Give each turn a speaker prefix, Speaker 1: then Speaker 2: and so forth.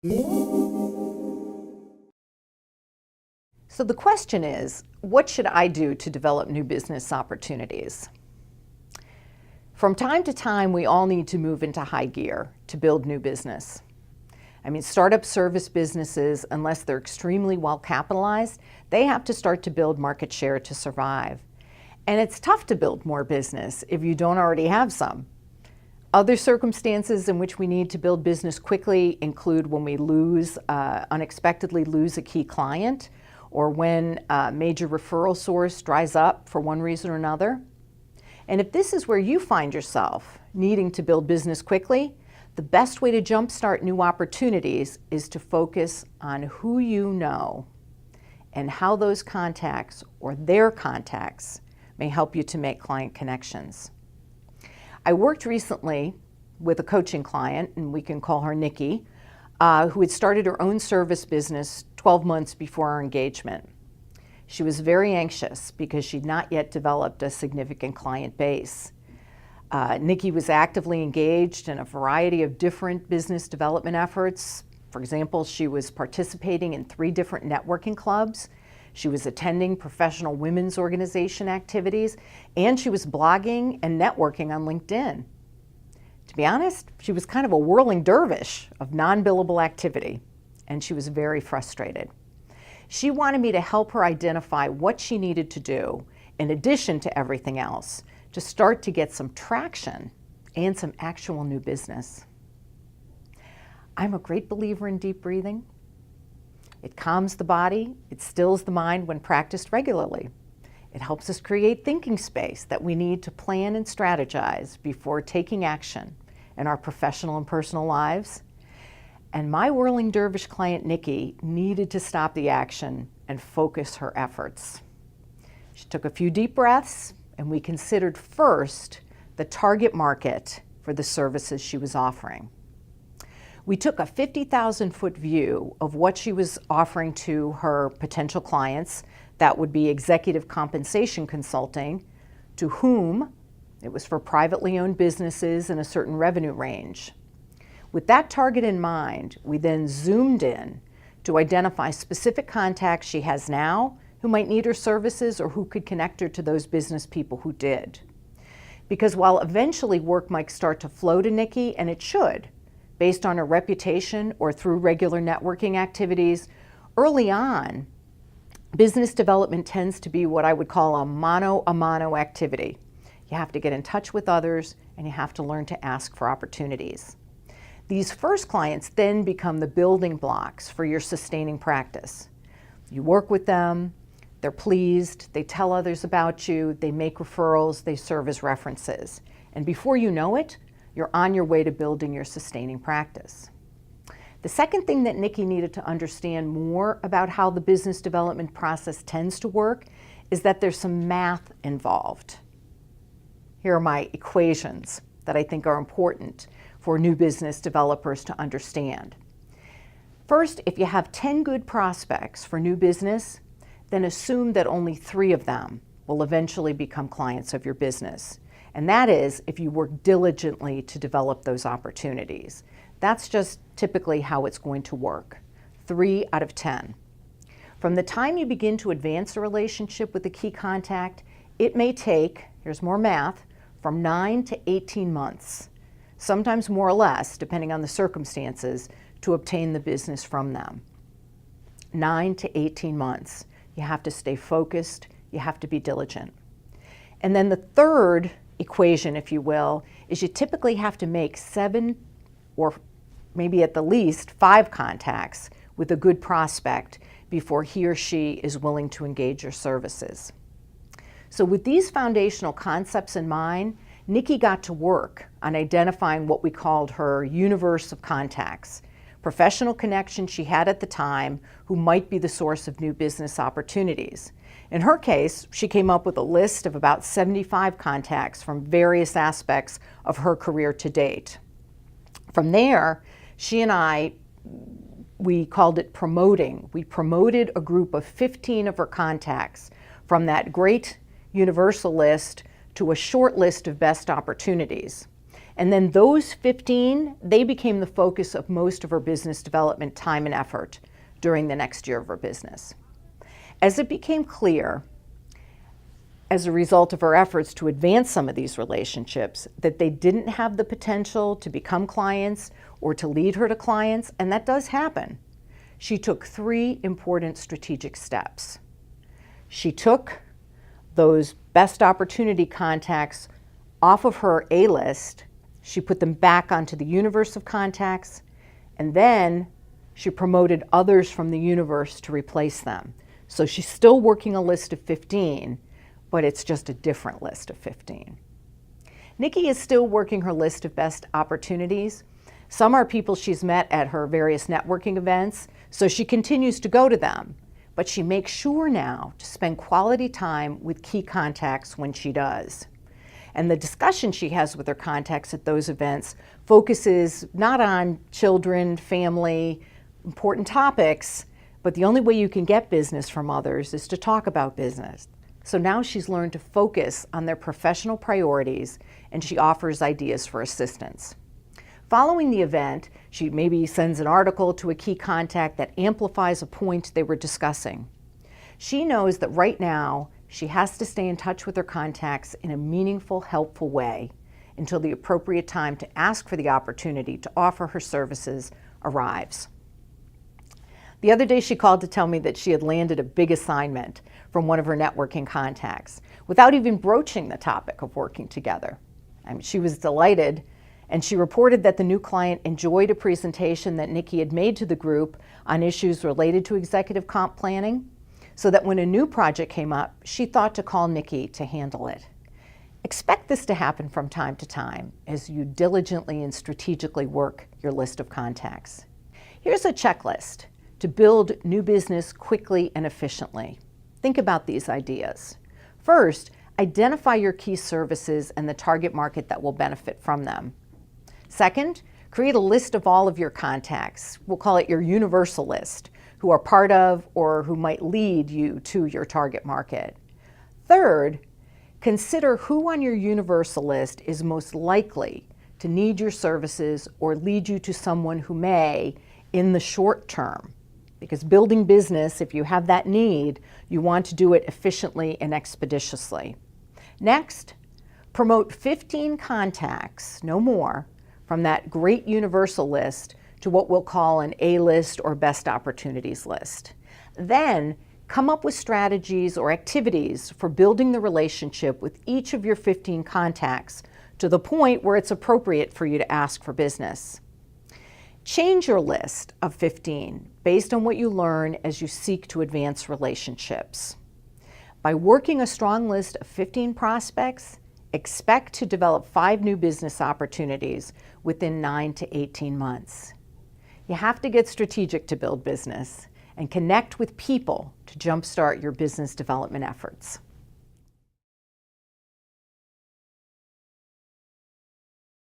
Speaker 1: So the question is, what should I do to develop new business opportunities? From time to time, we all need to move into high gear to build new business. I mean, startup service businesses, unless they're extremely well capitalized, they have to start to build market share to survive. And it's tough to build more business if you don't already have some. Other circumstances in which we need to build business quickly include when we unexpectedly lose a key client, or when a major referral source dries up for one reason or another. And if this is where you find yourself needing to build business quickly, the best way to jumpstart new opportunities is to focus on who you know and how those contacts or their contacts may help you to make client connections. I worked recently with a coaching client, and we can call her Nikki, who had started her own service business 12 months before our engagement. She was very anxious because she'd not yet developed a significant client base. Nikki was actively engaged in a variety of different business development efforts. For example, she was participating in 3 different networking clubs. She was attending professional women's organization activities, and she was blogging and networking on LinkedIn. To be honest, she was kind of a whirling dervish of non-billable activity, and she was very frustrated. She wanted me to help her identify what she needed to do, in addition to everything else, to start to get some traction and some actual new business. I'm a great believer in deep breathing. It calms the body, it stills the mind when practiced regularly. It helps us create thinking space that we need to plan and strategize before taking action in our professional and personal lives. And my whirling dervish client, Nikki, needed to stop the action and focus her efforts. She took a few deep breaths, and we considered first the target market for the services she was offering. We took a 50,000-foot view of what she was offering to her potential clients. That would be executive compensation consulting, to whom it was for privately owned businesses in a certain revenue range. With that target in mind, we then zoomed in to identify specific contacts she has now who might need her services or who could connect her to those business people who did. Because while eventually work might start to flow to Nikki, and it should, based on her reputation or through regular networking activities, early on, business development tends to be what I would call a mano activity. You have to get in touch with others, and you have to learn to ask for opportunities. These first clients then become the building blocks for your sustaining practice. You work with them, they're pleased, they tell others about you, they make referrals, they serve as references. And before you know it, you're on your way to building your sustaining practice. The second thing that Nikki needed to understand more about how the business development process tends to work is that there's some math involved. Here are my equations that I think are important for new business developers to understand. First, if you have 10 good prospects for new business, then assume that only 3 of them will eventually become clients of your business. And that is if you work diligently to develop those opportunities. That's just typically how it's going to work. 3 out of 10. From the time you begin to advance a relationship with a key contact, it may take, here's more math, from 9 to 18 months, sometimes more or less, depending on the circumstances, to obtain the business from them. 9 to 18 months. You have to stay focused, you have to be diligent. And then the third equation, if you will, is you typically have to make 7 or maybe at the least 5 contacts with a good prospect before he or she is willing to engage your services. So with these foundational concepts in mind, Nikki got to work on identifying what we called her universe of contacts, professional connections she had at the time who might be the source of new business opportunities. In her case, she came up with a list of about 75 contacts from various aspects of her career to date. From there, she and we called it promoting. We promoted a group of 15 of her contacts from that great universal list to a short list of best opportunities. And then those 15, they became the focus of most of her business development time and effort during the next year of her business. As it became clear, as a result of her efforts to advance some of these relationships, that they didn't have the potential to become clients or to lead her to clients, and that does happen, she took 3 important strategic steps. She took those best opportunity contacts off of her A-list, she put them back onto the universe of contacts, and then she promoted others from the universe to replace them. So she's still working a list of 15, but it's just a different list of 15. Nikki is still working her list of best opportunities. Some are people she's met at her various networking events, so she continues to go to them, but she makes sure now to spend quality time with key contacts when she does. And the discussion she has with her contacts at those events focuses not on children, family, important topics, but the only way you can get business from others is to talk about business. So now she's learned to focus on their professional priorities, and she offers ideas for assistance. Following the event, she maybe sends an article to a key contact that amplifies a point they were discussing. She knows that right now, she has to stay in touch with her contacts in a meaningful, helpful way until the appropriate time to ask for the opportunity to offer her services arrives. The other day she called to tell me that she had landed a big assignment from one of her networking contacts without even broaching the topic of working together. She was delighted, and she reported that the new client enjoyed a presentation that Nikki had made to the group on issues related to executive comp planning, so that when a new project came up, she thought to call Nikki to handle it. Expect this to happen from time to time as you diligently and strategically work your list of contacts. Here's a checklist to build new business quickly and efficiently. Think about these ideas. First, identify your key services and the target market that will benefit from them. Second, create a list of all of your contacts. We'll call it your universal list, who are part of or who might lead you to your target market. Third, consider who on your universal list is most likely to need your services or lead you to someone who may in the short term. Because building business, if you have that need, you want to do it efficiently and expeditiously. Next, promote 15 contacts, no more, from that great universal list to what we'll call an A-list or best opportunities list. Then, come up with strategies or activities for building the relationship with each of your 15 contacts to the point where it's appropriate for you to ask for business. Change your list of 15 based on what you learn as you seek to advance relationships. By working a strong list of 15 prospects, expect to develop 5 new business opportunities within 9 to 18 months. You have to get strategic to build business and connect with people to jumpstart your business development efforts.